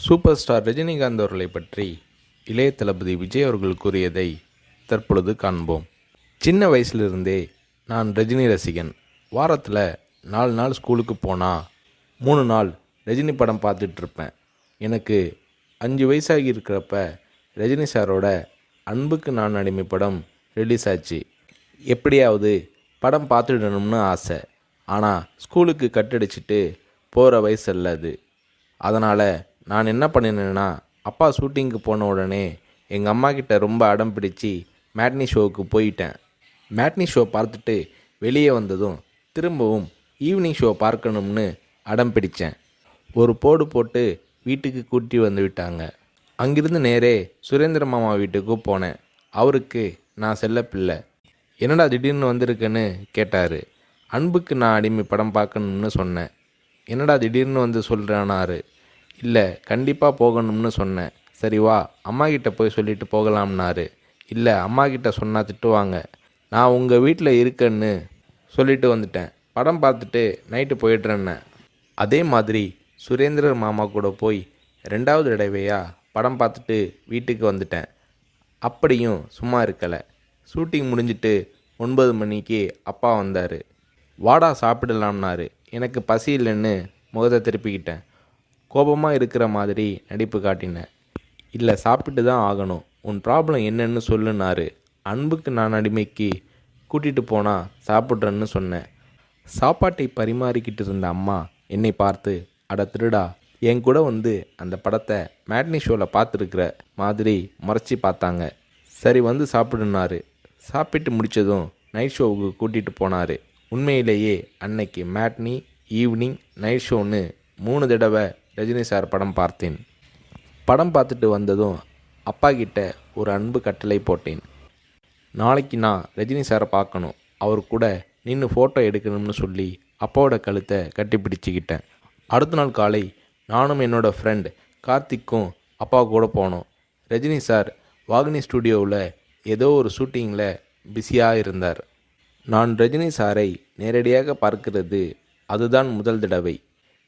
Super star Rajinikanth அவர்களை பற்றி இளைய தளபதி விஜய் அவர்கள் கூறியதை தற்பொழுது காண்போம். சின்ன வயசுலிருந்தே நான் ரஜினி ரசிகன். வாரத்தில் 4 நாள் ஸ்கூலுக்கு போனால் 3 நாள் ரஜினி படம் பார்த்துட்ருப்பேன். எனக்கு 5 வயசாகி இருக்கிறப்ப ரஜினி சாரோட அன்புக்கு நான் அடிமை படம் ரிலீஸ் ஆச்சு. எப்படியாவது படம் பார்த்துடணும்னு ஆசை. ஆனால் ஸ்கூலுக்கு கட்டடிச்சிட்டு போகிற வயசு அல்ல அது. அதனால் நான் என்ன பண்ணினேன்னா, அப்பா ஷூட்டிங்க்கு போன உடனே எங்கள் அம்மா கிட்ட ரொம்ப அடம் பிடிச்சி மேட்னி ஷோவுக்கு போயிட்டேன். மேட்னி ஷோ பார்த்துட்டு வெளியே வந்ததும் திரும்பவும் ஈவினிங் ஷோ பார்க்கணும்னு அடம் பிடித்தேன். ஒரு போடு போட்டு வீட்டுக்கு கூட்டி வந்து விட்டாங்க. அங்கிருந்து நேரே சுரேந்திர மாமா வீட்டுக்கு போனேன். அவருக்கு நான் செல்ல பிள்ளை. என்னடா திடீர்னு வந்திருக்கேன்னு கேட்டார். அன்புக்கு நான் அடிமை படம் பார்க்கணும்னு சொன்னேன். என்னடா திடீர்னு வந்து சொல்கிறானாரு. இல்லை, கண்டிப்பாக போகணும்னு சொன்னேன். சரி வா, அம்மா கிட்ட போய் சொல்லிட்டு போகலாம்னாரு. இல்லை, அம்மா கிட்ட சொன்னால் திட்டுவாங்க. நான் உங்கள் வீட்டில் இருக்கேன்னு சொல்லிட்டு வந்துட்டேன். படம் பார்த்துட்டு நைட்டு போயிடுறேன்னே. அதே மாதிரி சுரேந்திரர் மாமா கூட போய் 2வது தடவையாக படம் பார்த்துட்டு வீட்டுக்கு வந்துட்டேன். அப்படியும் சும்மா இருக்கலை. ஷூட்டிங் முடிஞ்சிட்டு 9 மணிக்கு அப்பா வந்தார். வாடா சாப்பிடலாம்னாரு. எனக்கு பசி இல்லைன்னு முகத்தை திருப்பிக்கிட்டேன். கோபமாக இருக்கிற மாதிரி நடிப்பு காட்டினேன். இல்லை, சாப்பிட்டு தான் ஆகணும். உன் ப்ராப்ளம் என்னன்னு சொல்லுனாரு. அன்புக்கு நான் அடிமைக்கு கூட்டிகிட்டு போனால் சாப்பிட்றேன்னு சொன்னேன். சாப்பாட்டை பரிமாறிக்கிட்டு இருந்த அம்மா என்னை பார்த்து, அட திருடா, என் கூட வந்து அந்த படத்தை மேட்னி ஷோவில் பார்த்துருக்குற மாதிரி முறைச்சி பார்த்தாங்க. சரி வந்து சாப்பிடுனாரு. சாப்பிட்டு முடித்ததும் நைட் ஷோவுக்கு கூட்டிகிட்டு போனார். உண்மையிலேயே அன்னைக்கு மேட்னி, ஈவினிங், நைட் ஷோன்னு 3 தடவை ரஜினி சார் படம் பார்த்தேன். படம் பார்த்துட்டு வந்ததும் அப்பா கிட்ட ஒரு அன்பு கட்டளை போட்டேன். நாளைக்கு நான் ரஜினி சாரை பார்க்கணும், அவர் கூட நின்று ஃபோட்டோ எடுக்கணும்னு சொல்லி அப்பாவோட கழுத்தை கட்டி பிடிச்சிக்கிட்டேன். அடுத்த நாள் காலை நானும் என்னோடய ஃப்ரெண்ட் கார்த்திக்கும் அப்பா கூட போனோம். ரஜினி சார் வாகினி ஸ்டுடியோவில் ஏதோ ஒரு ஷூட்டிங்கில் பிஸியாக இருந்தார். நான் ரஜினி சாரை நேரடியாக பார்க்கிறது அதுதான் முதல் தடவை.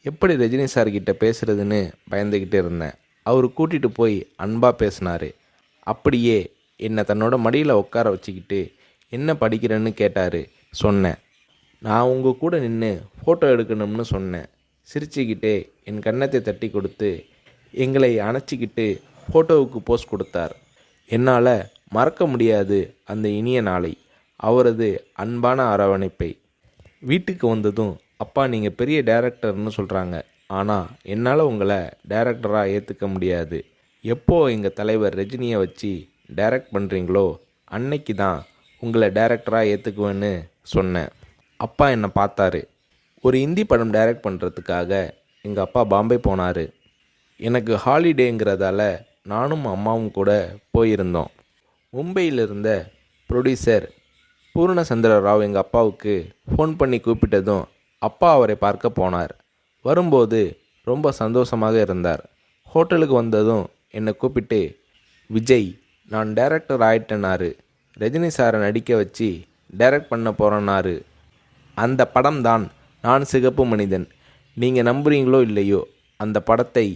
எப்படி ரஜினி சார்கிட்ட பேசுகிறதுன்னு பயந்துக்கிட்டு இருந்தேன். அவர் கூட்டிகிட்டு போய் அன்பாக பேசினார். அப்படியே என்னை தன்னோட மடியில் உட்கார வச்சுக்கிட்டு என்ன படிக்கிறேன்னு கேட்டார். சொன்னேன், நான் உங்கள் கூட நின்று ஃபோட்டோ எடுக்கணும்னு சொன்னேன். சிரிச்சுக்கிட்டே என் கன்னத்தை தட்டி கொடுத்து எங்களை அணைச்சிக்கிட்டு ஃபோட்டோவுக்கு போஸ் கொடுத்தார். என்னால் மறக்க முடியாது அந்த இனிய நாளை, அவரது அன்பான அரவணைப்பை. வீட்டுக்கு வந்ததும், அப்பா நீங்கள் பெரிய டைரக்டர்னு சொல்கிறாங்க, ஆனால் என்னால் உங்களை டைரக்டராக ஏற்றுக்க முடியாது. எப்போ எங்கள் தலைவர் ரஜினியை வச்சு டைரக்ட் பண்ணுறீங்களோ அன்னைக்கு தான் உங்களை டைரக்டராக ஏற்றுக்குவேன்னு சொன்னேன். அப்பா என்னை பார்த்தாரு. ஒரு ஹிந்தி படம் டைரக்ட் பண்ணுறதுக்காக எங்கள் அப்பா பாம்பே போனார். எனக்கு ஹாலிடேங்கிறதால நானும் அம்மாவும் கூட போயிருந்தோம். மும்பையில் இருந்த ப்ரொடியூசர் பூர்ணச்சந்திர ராவ் எங்கள் அப்பாவுக்கு ஃபோன் பண்ணி கூப்பிட்டதும் அப்பா அவரை பார்க்க போனார். வரும்போது ரொம்ப சந்தோஷமாக இருந்தார். ஹோட்டலுக்கு வந்ததும் என்னை கூப்பிட்டு, விஜய், நான் டைரக்டர் ஆயிட்டேனாரு. ரஜினி சாரை நடிக்க வச்சு டைரக்ட் பண்ண போகிறேன்னாரு. அந்த படம் தான் நான் சிகப்பு மனிதன். நீங்கள் நம்புறீங்களோ இல்லையோ, அந்த படத்தை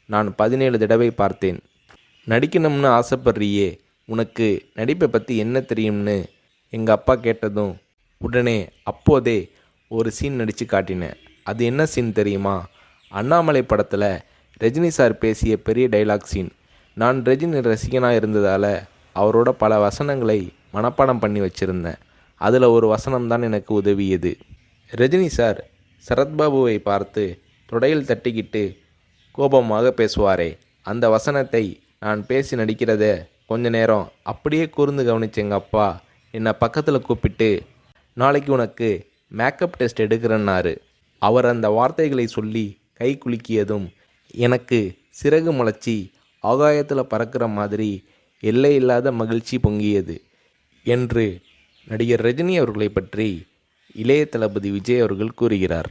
நான் 17 தடவை பார்த்தேன். நடிக்கணும்னு ஆசைப்படுறியே, உனக்கு நடிப்பை பற்றி என்ன தெரியும்னு எங்கள் அப்பா கேட்டதும் உடனே அப்போதே ஒரு சீன் நடித்து காட்டினேன். அது என்ன சீன் தெரியுமா? அண்ணாமலை படத்தில் ரஜினி சார் பேசிய பெரிய டைலாக் சீன். நான் ரஜினி ரசிகனாக இருந்ததால் அவரோட பல வசனங்களை மனப்பாடம் பண்ணி வச்சுருந்தேன். அதில் ஒரு வசனம்தான் எனக்கு உதவியது. ரஜினி சார் சரத்பாபுவை பார்த்து தொடையில் தட்டிக்கிட்டு கோபமாக பேசுவாரே, அந்த வசனத்தை நான் பேசி நடிக்கிறத கொஞ்ச நேரம் அப்படியே கூர்ந்து கவனிச்ச எங்கள் அப்பா என்னை பக்கத்தில் கூப்பிட்டு, நாளைக்கு உனக்கு மேக்கப் டெஸ்ட் எடுக்கிறேன்னாரு. அவர் அந்த வார்த்தைகளை சொல்லி கை குலுக்கியதும் எனக்கு சிறகு முளைச்சி ஆகாயத்தில் பறக்கிற மாதிரி எல்லையில்லாத மகிழ்ச்சி பொங்கியது என்று நடிகர் ரஜினி அவர்களை பற்றி இளைய தளபதி விஜய் அவர்கள் கூறுகிறார்.